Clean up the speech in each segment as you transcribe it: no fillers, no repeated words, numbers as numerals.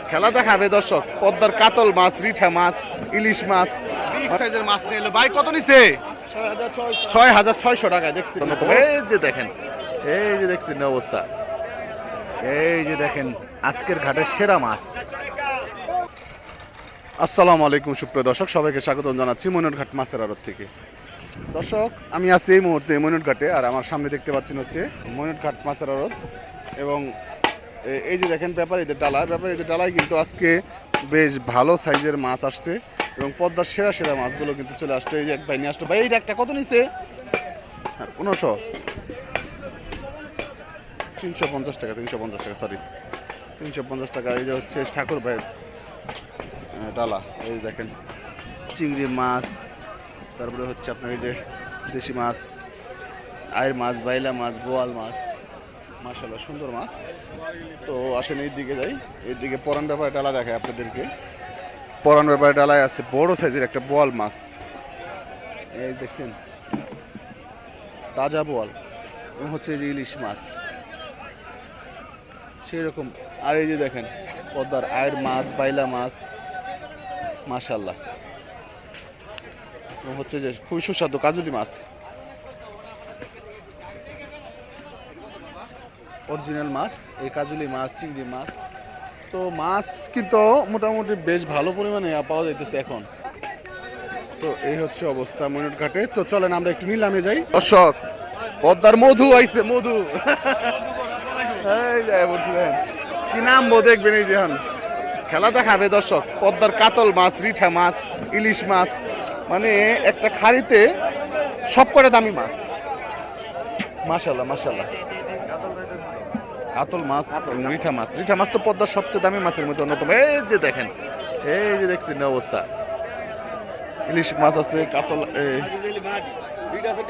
খেলা দেখাবে দর্শক। পদ্মার কাতল মাছ, রিঠা মাছ, ইলিশ মাছ, বিগ সাইজের মাছ নিয়ে এলো। ভাই কত নিছে? 6,600 টাকায়। দেখছি এই যে দেখেন, এই যে দেখছেন অবস্থা, এই যে দেখেন আজকের ঘাটের সেরা মাছ। আসসালামু আলাইকুম সুপ্রিয় দর্শক, সবাইকে স্বাগত জানাচ্ছি মইনুটঘাট মাছের আড়ত থেকে। দর্শক আমি আছি এই মুহূর্তে মইনুটঘাটে, আর আমার সামনে দেখতে পাচ্ছেন হচ্ছে মইনুটঘাট মাছের আড়ত। এবং এই যে দেখেন ব্যাপারীদের ডালায় কিন্তু আজকে বেশ ভালো সাইজের মাছ আসছে, এবং পদ্মার সেরা সেরা মাছগুলো কিন্তু চলে আসছে। এই যে এক ভাই নিয়ে আসতো। ভাই এইটা একটা কত নিছে? 1500, 350 টাকা, 350 টাকা, সরি 350 টাকা। এই যে হচ্ছে ঠাকুর ভাইয়ের ডালা। এই দেখেন চিংড়ি মাছ, তারপরে হচ্ছে আপনার এই যে দেশি মাছ, আয়ের মাছ, বাইলা মাছ, বোয়াল মাছ, মাশাআল্লাহ সুন্দর মাছ। তো আসেন এই দিকে যাই, এইদিকে পরান ব্যাপারে ডালা দেখায় আপনাদেরকে। পরান ব্যাপারে ডালায় আছে বড় সাইজের একটা বোয়াল মাছ, এই দেখছেন তাজা বোয়াল। এবং হচ্ছে এই যে ইলিশ মাছ সেই রকম। আর এই যে দেখেন পদ্মার আয়ের মাছ, বাইলা মাছ, মাশাআল্লাহ। এবং হচ্ছে যে খুবই সুস্বাদু কাজুলি মাছ, অরিজিনাল মাছ, এই কাজুলি মাছ, চিংড়ি মাছ। তো মাছ কিন্তু মোটামুটি বেশ ভালো পরিমাণে পাওয়া যাইতেছে এখন। তো এই হচ্ছে অবস্থা মইনুটঘাটে। তো চলেন আমরা একটু নিলামে যাই। দর্শক পদ্মার মধু আইছে, মধু। এই যায় বলছিলেন কি নাম বো দেখবেন, এই যে খেলা দেখাবে দর্শক। পদ্মার কাতল মাছ, রিঠা মাছ, ইলিশ মাছ, মানে একটা খাড়িতে সব কটা দামি মাছ। মাশাআল্লাহ মাশাআল্লাহ। কাতল মাছ, রিঠা মাছ। রিঠা মাছ তো পদ্মার সবচেয়ে দামি মাছের মধ্যে অন্যতম। এই যে দেখেন, এই যে দেখছেন অবস্থা। ইলিশ মাছ আছে, কাতল,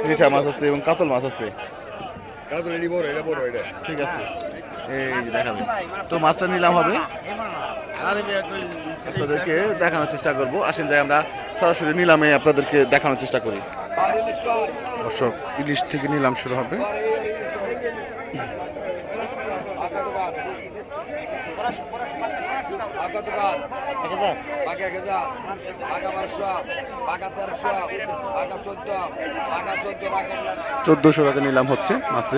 রিঠা মাছ আছে এবং কাতল মাছ আছে। ঠিক আছে, এই যে দেখাবেন। তো মাছটা নিলাম হবে, আপনাদেরকে দেখানোর চেষ্টা করব। আসেন যাই আমরা সরাসরি নিলামে আপনাদেরকে দেখানোর চেষ্টা করি। দর্শক ইলিশ থেকে নিলাম শুরু হবে। চোদ্দশো টাকা নিলাম হচ্ছে মাছে।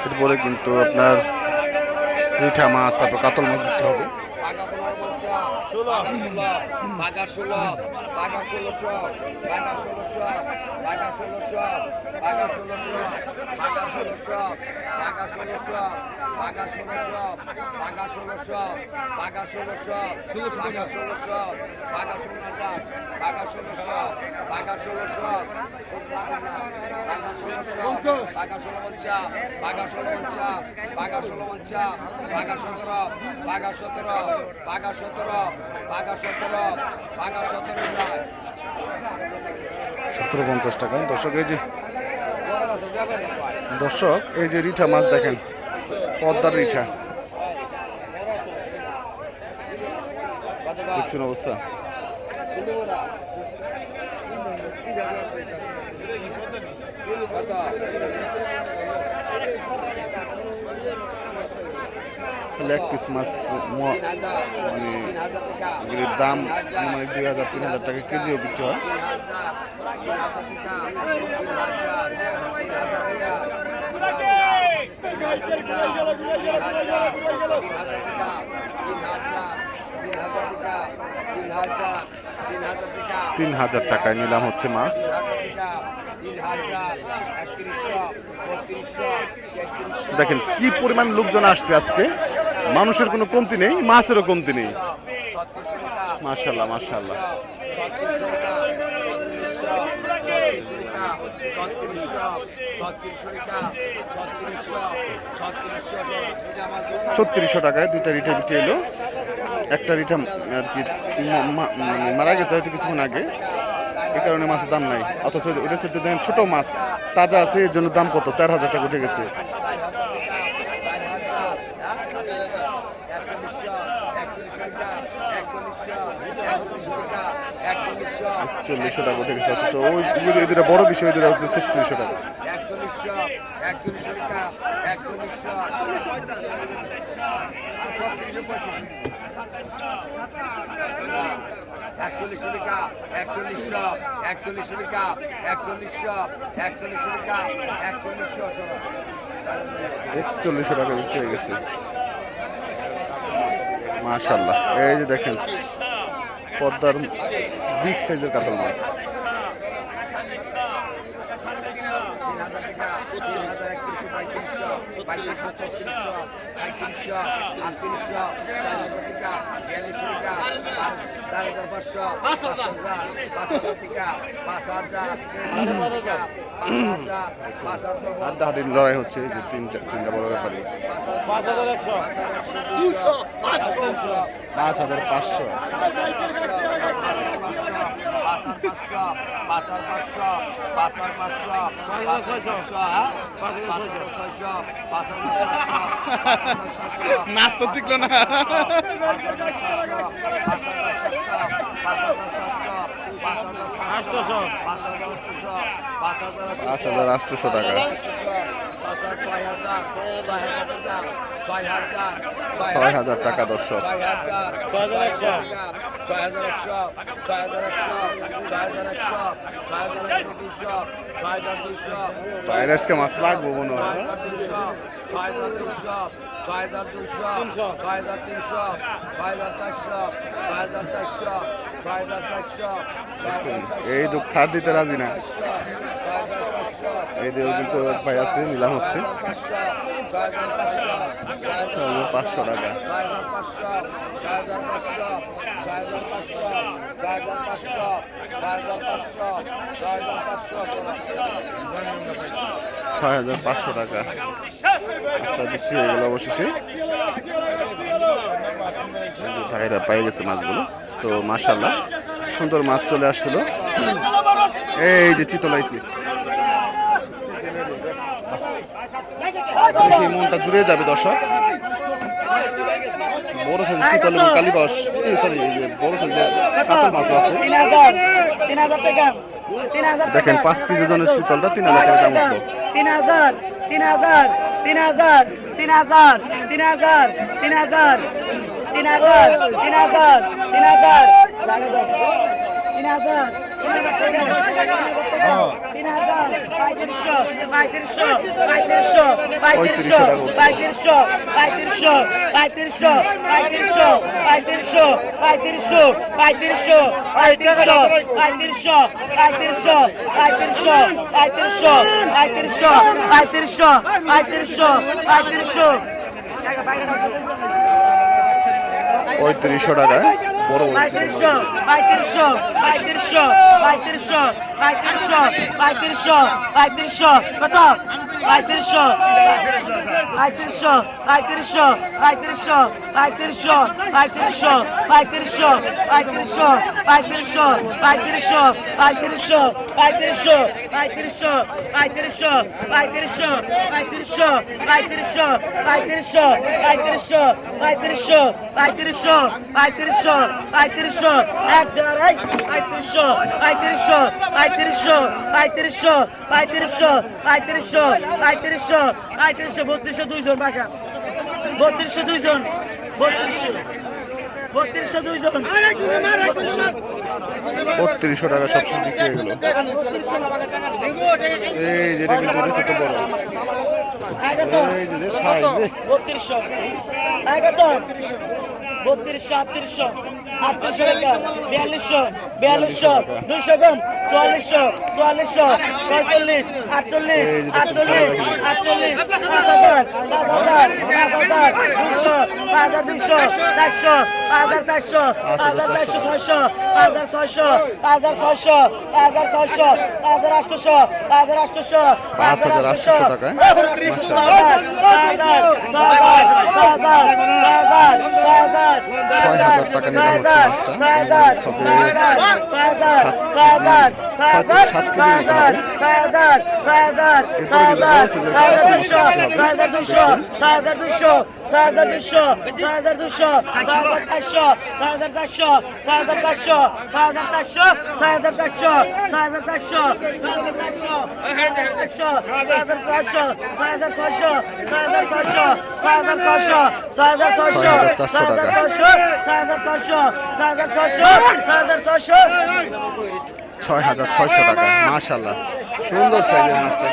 এরপরে কিন্তু আপনার রিঠা মাছ, তারপর কাতল মাছ দিতে হবে। $17.50 টাকা। দর্শক এই যে রিঠা মাছ দেখেন, পদ্মার রিঠা দেখছেন অবস্থা। লেগ পিস মাছ মানে দাম মানে 2,000-3,000 টাকা কেজিও বিক্রি হয়। $3,000 টাকায় নিলাম হচ্ছে মাছ। দেখেন কি পরিমাণ লোকজন আসছে আজকে, মানুষের কোনো কমতি নেই, মাছেরও কমতি নেই। মাশাআল্লাহ মাশাআল্লাহ। $3600 টাকায় দুইটা রিঠা বিক্রি এলো। একটা রিঠা আর কি মারা গেছে হয়তো কিছুক্ষণ আগে, এই কারণে মাছের দাম নাই। অথচ ওটা হচ্ছে দেখেন ছোট মাছ, তাজা আছে, এর জন্য দাম কত, 4,000 টাকা উঠে গেছে। 4100 টাকা উঠে গেছে। অথচ ওই দুটো বড় বিষয়, ওই দুটো হচ্ছে 3600 টাকা। 4100 টাকা 4100 4100 টাকা 4100 4100 টাকা 4100 4100 টাকা 4100 4100 টাকা বিক্রি হয়ে গেছে। মাশাআল্লাহ, এই যে দেখেন পদ্মার বিগ সাইজের কাতল মাছ। 5,000 লড়াই হচ্ছে, এই যে তিনটা বড় ব্যাপারী। 5,500 নাচ তো টিকলো না। 5,800 টাকা। 6,000 টাকা দর্শক। 6,100 আজকে মাছ লাগবো মনে হয়। 6,400 এই দুঃখ ছাড় দিতে রাজি না। এই দিকেও কিন্তু ভাই আছে, নিলাম হচ্ছে 5,500 টাকা। 6,500 টাকা মাছটা বিক্রি হয়ে গেল অবশেষে। ভাইরা পাই গেছে মাছগুলো। তো মাশাআল্লাহ সুন্দর মাছ চলে আসছিল। এই যে চিতল আইছি, দেখি মনটা জুড়ে যাবে দর্শক। বড় সাইজের চিতল এবং কালীবাস, সরি বড় সাইজের কাতল মাছ আছে। 3,000 টাকা। দেখেন 5 কেজি ওজনের চিতলটা 3,000 টাকা দাম উঠলো। 3,000 3,000 3,000 3,000 3,000 3,000 3,000 3,000 3,000 পঁয়ত্রিশশো টাকায় বড় বড় চিতল। 3200 টাকা সবশেষ বিক্রি হয়ে গেল। এই যেটা কিন্তু ছোট বড়, এই যে সাইজ 3200 3200 3800 টাকা 4200 200 কম 4400 45 48 48 5000 5200 400 5400 5600 5600 5800 5800 5800 টাকায় টাকা নিলাম হচ্ছে মাছটা। 6200 6200 6400 6400 6400 6400 6,600 টাকা। মাশাআল্লাহ, সুন্দর সাইজের মাছটা,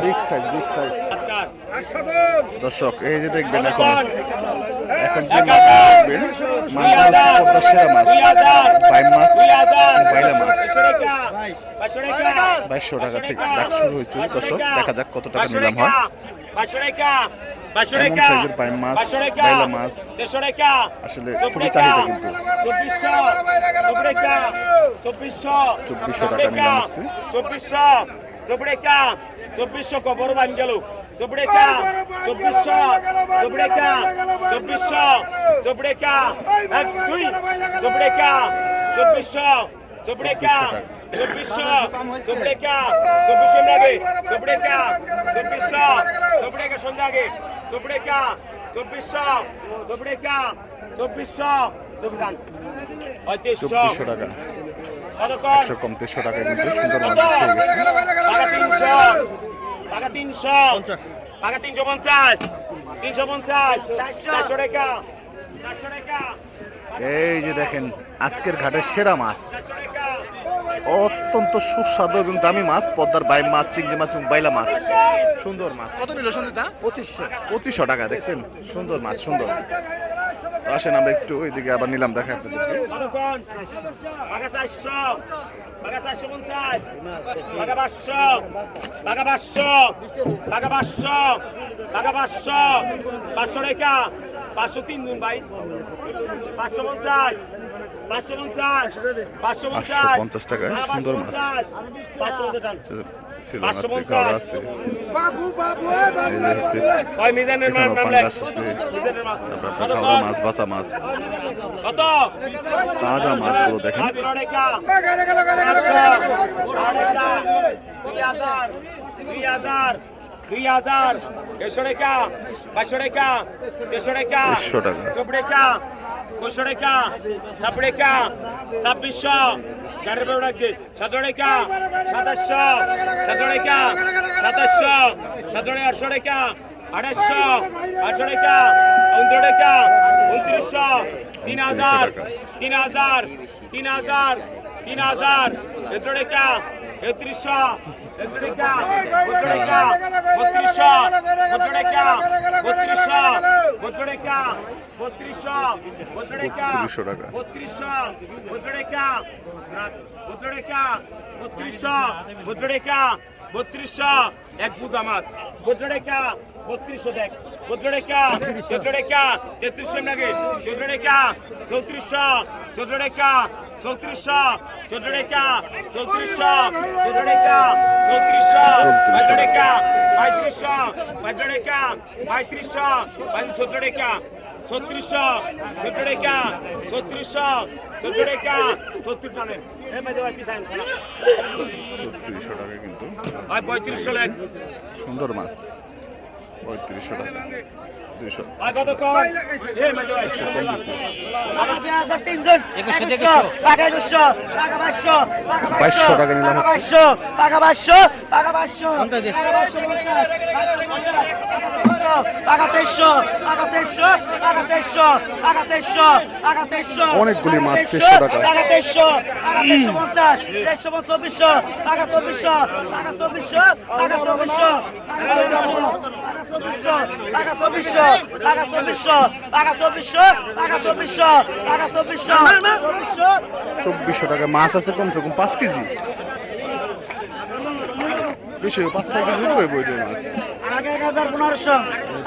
বিগ সাইজ, বিগ সাইজ। দর্শক এই যে দেখবেন, এখন যে মাছ দেখবেন, মাছগুলো হচ্ছে পদ্মার সেরা মাছ, বাইম মাছ, বাইলা মাছ। 2200 টাকা, ঠিক ডাক শুরু হয়েছে। দর্শক দেখা যাক কত টাকা নিলাম হয়। এমন সাইজের বাইম মাছ, বাইলা মাছ আসলে খুবই চাহিদা, কিন্তু 2400 টাকা নিলাম হচ্ছে। 2400 বড় বান গেল 2400 টাকা, 100 কম 300 টাকায় কিন্তু সুন্দর মাছ পেয়ে গেছি। টাকা 350 400 টাকা। এই যে দেখেন আজকের ঘাটের সেরা মাছ, অত্যন্ত সুস্বাদু এবং দামি মাছ, পদ্মার বাইম মাছ, চিংড়ি মাছ এবং বাইলা মাছ। সুন্দর মাছ। কত নিল সঞ্জিতা? 2500 টাকা। দেখছেন সুন্দর মাছ, সুন্দর। তো আসেন আমরা একটু ওইদিকে আবার নিলাম, দেখা আপনাদেরকে। পাঁচশো 3 জন ভাই 550 550 টাকায় সুন্দর মাছ ছিল, আছে, ঘর আছে। এই যে হচ্ছে এখানেও পাঙ্গাস আছে, তারপর আপনার ঘাওড়া মাছ, বাসা মাছ, তাজা মাছগুলো দেখেন। 2000 100 টাকা 500 টাকা 100 টাকা 100 টাকা 100 টাকা 200 টাকা 70 টাকা 2600 গাড়ি বেড়ে রাখবে 700 টাকা 2700 700 টাকা 2700 700 800 টাকা 2800 800 টাকা 29 টাকা 2900 3000 3000 3000 3000 100 টাকা 3300 32 টাকা 32 টাকা 3200 32 টাকা 3200 32 টাকা 3200 32 টাকা 3200 টাকা 3200 32 টাকা 32 টাকা 3200 32 টাকা 3200 এক বুঝা মাছ 32 টাকা 3200 দেখ 32 টাকা 32 টাকা 3300 লাগে 32 টাকা 3400 14 টাকা 3400 14 টাকা 3400 14 টাকা 3400 14 টাকা 3500 15 টাকা 3500 17 টাকা 3600 17 টাকা 3600 17 টাকা 70 টাকা এই মধ্যে ভাই পিছান 3600 টাকা কিন্তু ভাই 3500 লাখ সুন্দর মাছ। 3500 টাকা 200 ভাই কত কম এই মধ্যে ভাই 3জন 2100 টাকা 2100 টাকা 500 2200 টাকা নিলাম হচ্ছে। 500 টাকা 500 টাকা 500 টাকা 550 টাকা 300 টাকা 300 টাকা 300 টাকা 300 টাকা 300 অনেকগুলি মাছ 300 টাকা। টাকা 300 টাকা 350 324 টাকা 2400 টাকা 2400 টাকা 2400 টাকা 2400 টাকা 2400 টাকা 2400 টাকা 2400 টাকা 2400 2400 টাকা মাছ আছে কমসে কম 5 কেজি, বেশি 5-6 কেজি হয়ে বইতে মাছ। টাকা 1500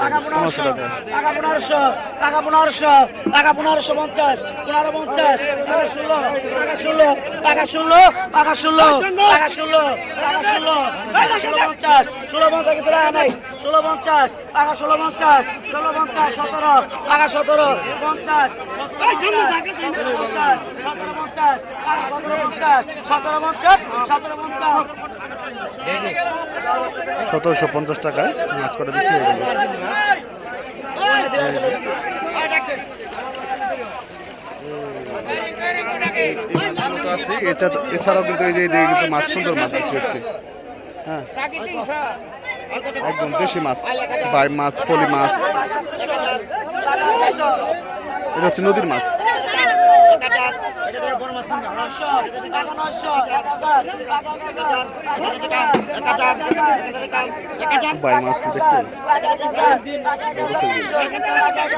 টাকা 1500 টাকা। টাকা 1500 টাকা 1500 টাকা 1550 1550 টাকা 16 টাকা 16 টাকা 16 টাকা 16 টাকা 16 টাকা 16 টাকা 1650 1650 কিছু নাই 1650 টাকা 1650 1650 17 টাকা 17 50 1750 টাকা 1750 1750 1750 1750 1750 টাকায় মাছ কটা বিক্রি হয়ে গেল। এছাড়াও কিন্তু এই যে এইদিকে কিন্তু মাছ, সুন্দর মাছ বিক্রি হচ্ছে। হ্যাঁ, একদম দেশি মাছ, বাই মাছ, ফলি মাছ, এটা হচ্ছে নদীর মাছ। বাই মাছ দেখছেন,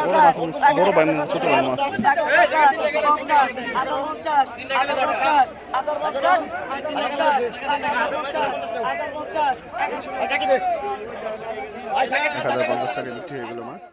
বড় মাছ, বড় বাই মাছ, ছোট বাই মাছ। ৳1050 বিক্রি হয়ে গেল মাছ।